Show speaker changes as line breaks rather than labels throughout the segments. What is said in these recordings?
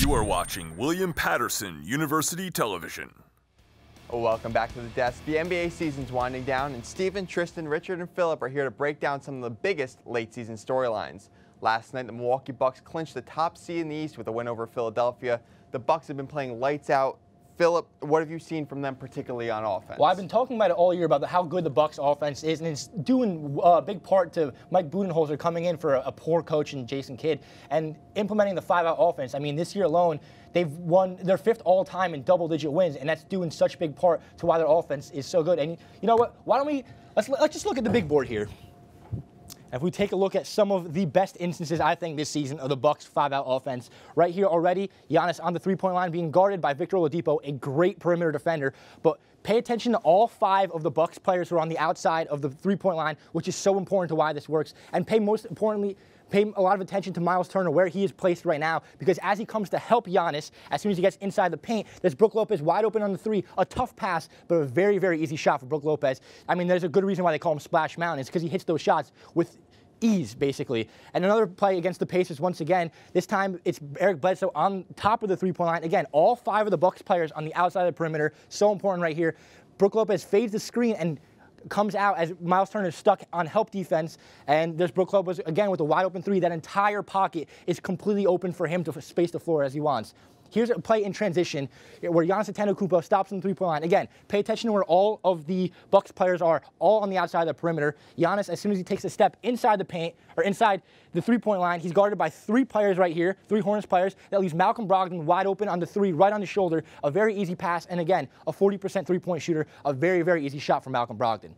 You are watching William Patterson University Television.
Welcome back to the desk. The NBA season's winding down, and Stephen, Tristin, Richard, and Filip are here to break down some of the biggest late-season storylines. Last night, the Milwaukee Bucks clinched the top seed in the East with a win over Philadelphia. The Bucks have been playing lights out. Filip, what have you seen from them, particularly on offense?
Well, I've been talking about it all year about how good the Bucks offense is, and it's due a big part to Mike Budenholzer coming in for a poor coach in Jason Kidd and implementing the 5-out offense. I mean, this year alone, they've won their 5th all-time in double-digit wins, and that's due in such big part to why their offense is so good. And you know what? Why don't we let's just look at the big board here. If we take a look at some of the best instances, I think, this season of the Bucks' 5-out offense, right here already, Giannis on the three-point line being guarded by Victor Oladipo, a great perimeter defender. But pay attention to all 5 of the Bucks players who are on the outside of the three-point line, which is so important to why this works. And most importantly, pay a lot of attention to Miles Turner, where he is placed right now, because as he comes to help Giannis, as soon as he gets inside the paint, there's Brook Lopez wide open on the 3. A tough pass, but a very, very easy shot for Brook Lopez. I mean, there's a good reason why they call him Splash Mountain. It's because he hits those shots with ease, basically. And another play against the Pacers once again. This time it's Eric Bledsoe on top of the three-point line. Again, all 5 of the Bucks players on the outside of the perimeter. So important right here. Brook Lopez fades the screen and comes out as Miles Turner is stuck on help defense. And there's Brook Lopez again with a wide open 3. That entire pocket is completely open for him to space the floor as he wants. Here's a play in transition where Giannis Antetokounmpo stops on the three-point line. Again, pay attention to where all of the Bucks players are, all on the outside of the perimeter. Giannis, as soon as he takes a step inside the paint, or inside the three-point line, he's guarded by 3 players right here, 3 Hornets players. That leaves Malcolm Brogdon wide open on the 3, right on the shoulder. A very easy pass, and again, a 40% three-point shooter. A very, very easy shot for Malcolm Brogdon.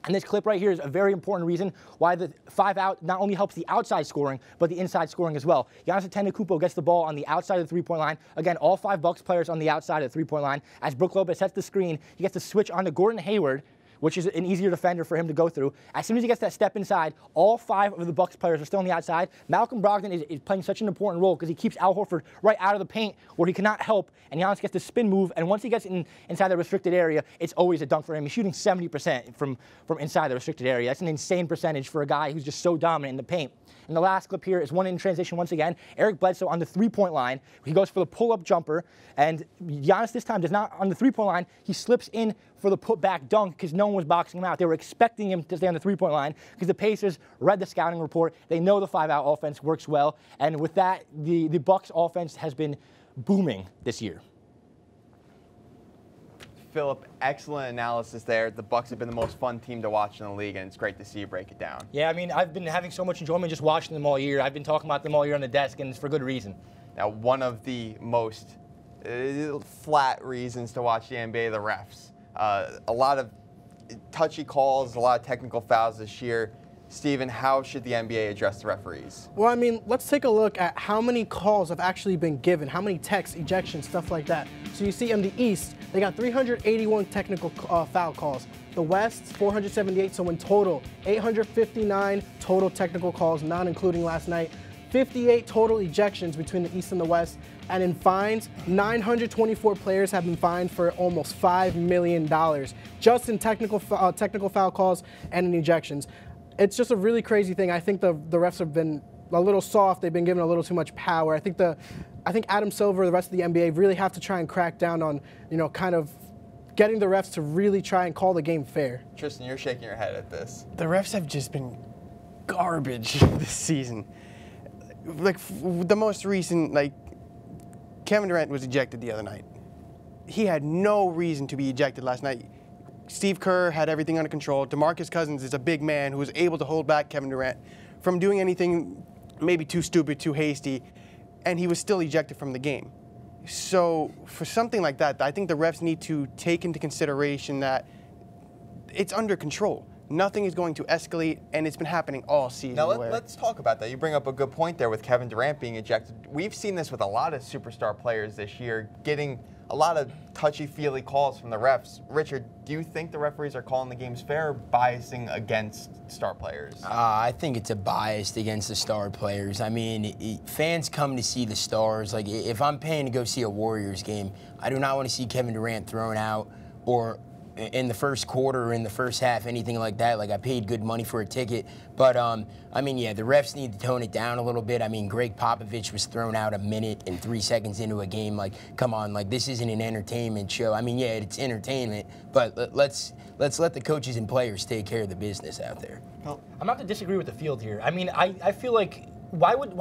And this clip right here is a very important reason why the 5-out not only helps the outside scoring, but the inside scoring as well. Giannis Antetokounmpo gets the ball on the outside of the three-point line. Again, all 5 Bucks players on the outside of the three-point line. As Brook Lopez sets the screen, he gets to switch on to Gordon Hayward, which is an easier defender for him to go through. As soon as he gets that step inside, all 5 of the Bucks players are still on the outside. Malcolm Brogdon is playing such an important role because he keeps Al Horford right out of the paint where he cannot help, and Giannis gets the spin move, and once he gets inside the restricted area, it's always a dunk for him. He's shooting 70% from inside the restricted area. That's an insane percentage for a guy who's just so dominant in the paint. And the last clip here is one in transition once again. Eric Bledsoe on the three-point line. He goes for the pull-up jumper, and Giannis this time does not on the three-point line. He slips in for the put-back dunk because no one was boxing him out. They were expecting him to stay on the three-point line because the Pacers read the scouting report. They know the 5-out offense works well, and with that, the Bucks offense has been booming this year.
Filip, excellent analysis there. The Bucks have been the most fun team to watch in the league, and it's great to see you break it down.
Yeah, I mean, I've been having so much enjoyment just watching them all year. I've been talking about them all year on the desk, and it's for good reason.
Now, one of the most flat reasons to watch the NBA, the refs. A lot of touchy calls, a lot of technical fouls this year. Stephen, how should the NBA address the referees?
Well, I mean, let's take a look at how many calls have actually been given, how many texts, ejections, stuff like that. So you see in the East, they got 381 technical foul calls. The West, 478, so in total, 859 total technical calls, not including last night. 58 total ejections between the East and the West. And in fines, 924 players have been fined for almost $5 million, just in technical foul calls and in ejections. It's just a really crazy thing. I think the refs have been a little soft. They've been given a little too much power. I think Adam Silver, the rest of the NBA, really have to try and crack down on, kind of getting the refs to really try and call the game fair.
Tristin, you're shaking your head at this.
The refs have just been garbage this season. Like the most recent, Kevin Durant was ejected the other night. He had no reason to be ejected last night. Steve Kerr had everything under control. DeMarcus Cousins is a big man who was able to hold back Kevin Durant from doing anything maybe too stupid, too hasty, and he was still ejected from the game. So for something like that, I think the refs need to take into consideration that it's under control. Nothing is going to escalate, and it's been happening all season.
Now, let's talk about that. You bring up a good point there with Kevin Durant being ejected. We've seen this with a lot of superstar players this year, getting a lot of touchy-feely calls from the refs. Richard, do you think the referees are calling the games fair or biasing against star players?
I think it's a bias against the star players. I mean, fans come to see the stars. Like, if I'm paying to go see a Warriors game, I do not want to see Kevin Durant thrown out or in the first quarter or in the first half, anything like that. Like, I paid good money for a ticket. But, I mean, yeah, the refs need to tone it down a little bit. I mean, Greg Popovich was thrown out a minute and 3 seconds into a game. Like, come on, like, this isn't an entertainment show. I mean, yeah, it's entertainment, but let's let the coaches and players take care of the business out there.
I'm not to disagree with the field here. I mean, I feel like why would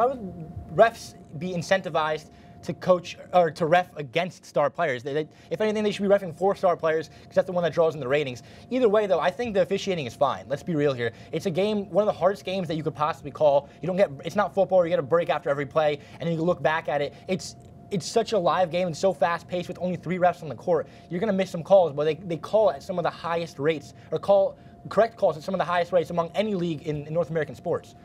refs be incentivized to coach or to ref against star players? If anything, they should be reffing for star players because that's the one that draws in the ratings. Either way, though, I think the officiating is fine. Let's be real here. It's a game, one of the hardest games that you could possibly call. It's not football where you get a break after every play and then you look back at it. It's such a live game and so fast-paced with only 3 refs on the court. You're going to miss some calls, but they call at some of the highest rates, or call correct calls at some of the highest rates among any league in North American sports.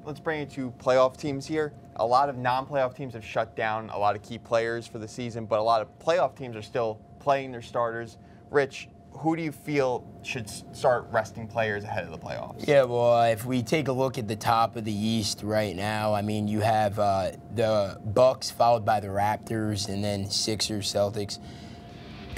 Let's bring it to playoff teams here. A lot of non-playoff teams have shut down a lot of key players for the season, but a lot of playoff teams are still playing their starters. Rich, who do you feel should start resting players ahead of the playoffs?
Yeah, well, if we take a look at the top of the East right now, I mean, you have the Bucks followed by the Raptors, and then Sixers, Celtics,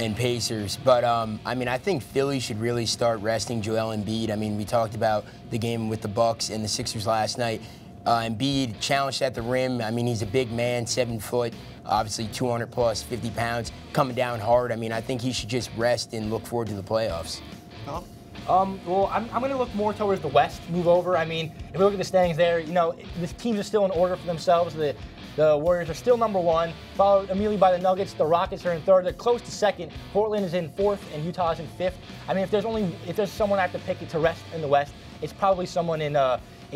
and Pacers. But, I mean, I think Philly should really start resting Joel Embiid. I mean, we talked about the game with the Bucks and the Sixers last night. Embiid challenged at the rim. I mean, he's a big man, 7 foot, obviously 200 plus, 50 pounds, coming down hard. I mean, I think he should just rest and look forward to the playoffs.
Well, I'm going to look more towards the West, move over. I mean, if we look at the standings there, you know, the teams are still in order for themselves. The Warriors are still #1, followed immediately by the Nuggets. The Rockets are in 3rd. They're close to 2nd. Portland is in 4th, and Utah is in 5th. I mean, if there's someone I have to pick to rest in the West, it's probably someone in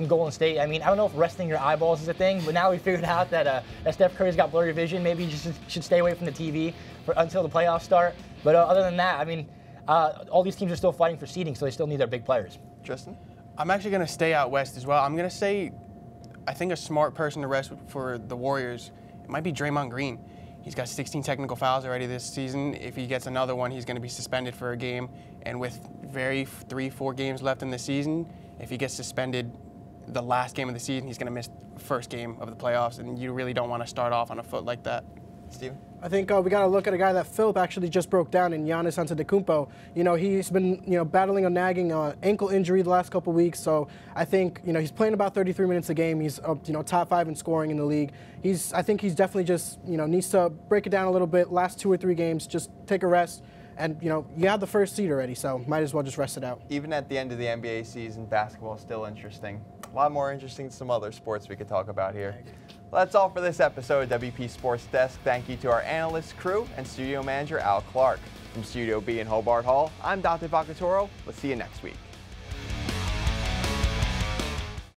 Golden State. I mean, I don't know if resting your eyeballs is a thing, but now we figured out that Steph Curry's got blurry vision. Maybe you just should stay away from the TV until the playoffs start. But other than that, I mean, all these teams are still fighting for seeding, so they still need their big players.
Tristin?
I'm actually going to stay out west as well. I'm going to say, I think a smart person to rest for the Warriors, it might be Draymond Green. He's got 16 technical fouls already this season. If he gets another one, he's going to be suspended for a game. And with 3-4 games left in the season, if he gets suspended the last game of the season, he's going to miss the first game of the playoffs, and you really don't want to start off on a foot like that.
Steven?
I think we got to look at a guy that Filip actually just broke down in Giannis Antetokounmpo. You know, he's been, battling a nagging ankle injury the last couple weeks. So I think, he's playing about 33 minutes a game. He's, top 5 in scoring in the league. I think he's definitely just, needs to break it down a little bit. Last 2 or 3 games, just take a rest. And, you have the first seed already, so might as well just rest it out.
Even at the end of the NBA season, basketball is still interesting. A lot more interesting than some other sports we could talk about here. Well, that's all for this episode of WP Sports Desk. Thank you to our analyst crew and studio manager, Al Clarke. From Studio B in Hobart Hall, I'm Dante Vocaturo. We'll see you next week.